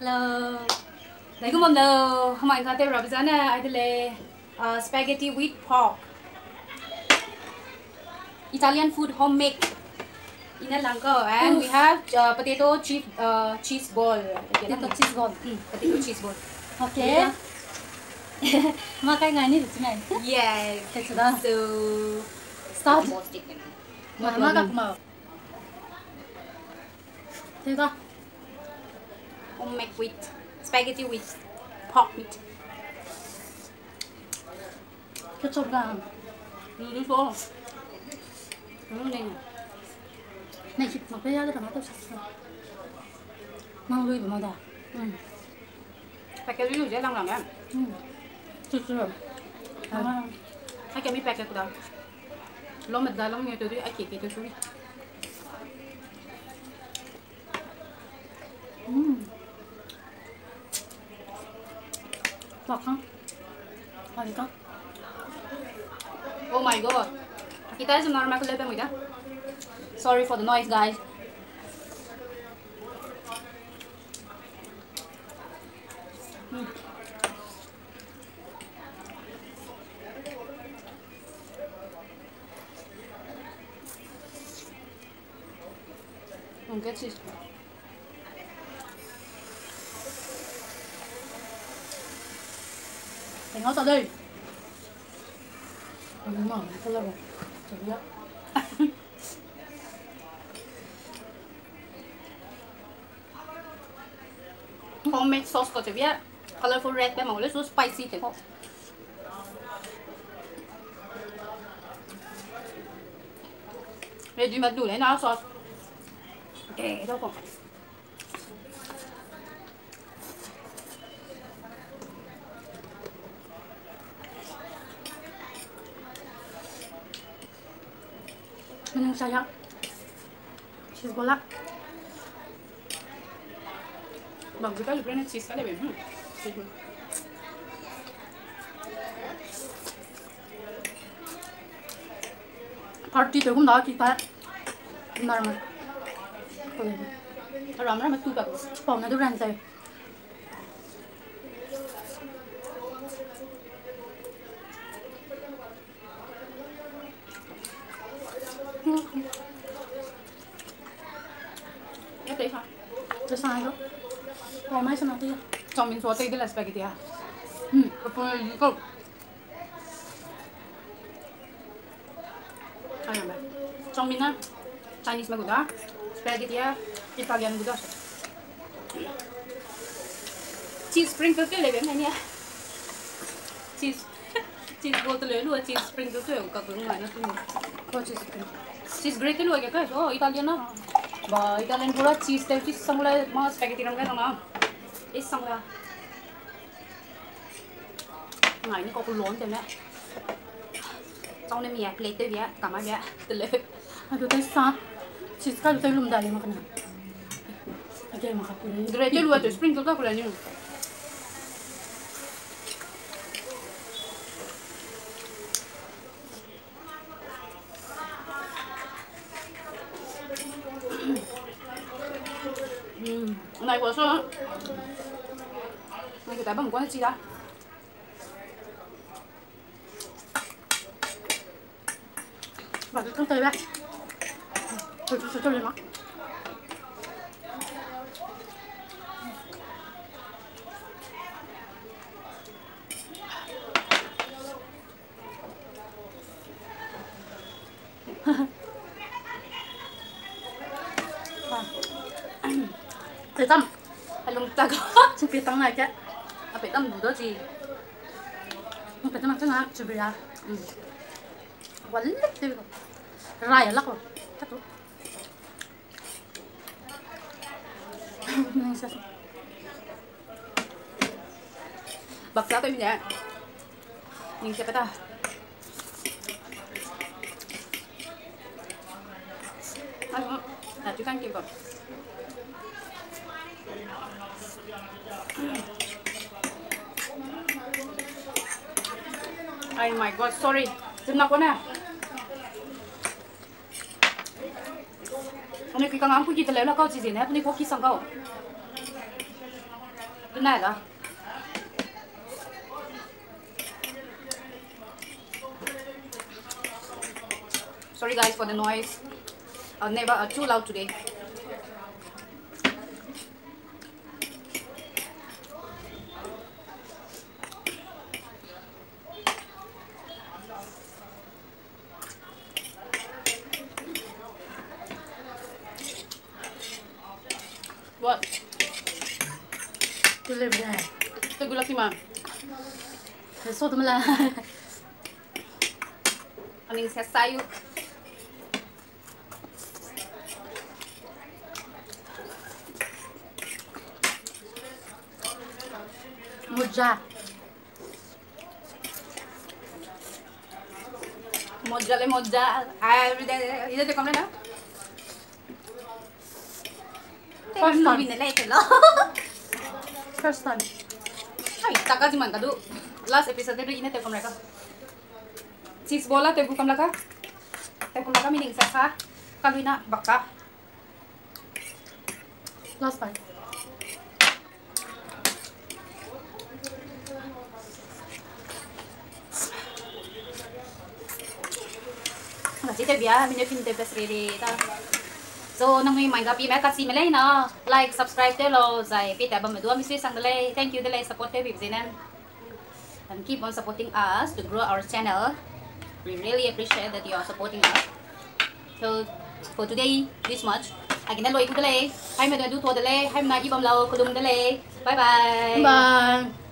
Hello. Đấy cũng đâu, mọi người tên là này, ai đây là spaghetti with pork. Italian food homemade. Ina lang ko. And we have potato cheese ball. Potato cheese ball. Potato cheese ball. Okay. Makan ngani di sini. Yes. Sudah. So Start. Mama Makan mau. Tiga. homemade with spaghetti with pork meat. Kecap gan. Beautiful. Này. Này chị mặc cái đó là tôi sạch. Mang lui vào đây. Pakai dulu je lang kan. Susu. Hay kami pakai ko daw. Lo madalang nito di ay kike to suri. Makan. Ada kan? Oh my god. Kita is normal ko lepe mo ida. Sorry for the noise, guys. Get cheese. Thành ngó vào đây. Mình mở cái lồng. Chuẩn bị. Homemade sauce ko chevia. Colorful red pe mangole so spicy te ko. Ready mà đủ lấy nào sauce. Okay, đâu còn. Mình sayang. Cheese bola. Bang juga lu pernah cheese kali bem. Party tôi cũng nói chị ta. Mà Ram ram tu ka. bỏ nó ra rồi. Em thấy sao? Tôi sai đó. Bỏ máy sang nào Trong mình số tay là spaghetti à? Có. Ayan ba? Trong mình á Chinese maguda, spaghetti à, Italian maguda. Cheese sprinkle cái này bên này nha. Cheese ball tôi lấy luôn cheese sprinkle tôi cả cái ngoài nó tôi. Có Cheese grate luôn cái oh Italian á. Ba Italian pura cheese tay cheese xong rồi mà spaghetti làm cái nào ít xong ra. Ngày nó có cái lốn thế này. Trong này mẹ plate vậy, cảm ơn vậy. Từ lấy. Aduh, tay sa. Cheese ka tay lum dali makan. Agay makapuli. Grate luôn tôi sprinkle ka pula niyo. Này của sao? Này kita bang kuah chi dah. Và cái tơi đây. Tôi cho lên nó. Thấy tâm. Halong taga. Xin biết tăng này chứ. Apa itu đủ đó gì? Không phải tâm cái nào chuẩn bị ra. Wallet tiêu. Rai lắc rồi. Cắt rồi. Này sao? Bạc giá tôi nhỉ? Nhìn xem ta. Là chú canh kịp rồi. Oh my god, sorry. Dừng nào quá nè. Hôm nay cái con ám của chị lấy là câu gì nè, hôm nay có khi sang câu. này là sorry guys for the noise. I'll never too loud today. What? Tôi live there. Tôi gulak ni ma. Thế số tụi mình là Aning sasayu. moja. Moja le moja. Every day. Ida te kamle na. First time. Binilay ko lo. First time. Ay, taga si man kadu. Last episode de ina te kamle ka. Cheese bola te bu kamla ka. Te kamla ka mining sasa. Kalina baka. Last time. Kasi te biya minyo fin te pes riri ta. So nang may manga pi me kasi melay na like subscribe te lo sai pi te ba medua mi sang dele. Thank you dele support te bibzinan. And keep on supporting us to grow our channel. We really appreciate that you are supporting us. So for today, this much. Again, hello, ikut dele. Hai me do to dele. Hai na ibam lau kulum dele. Bye bye. Bye.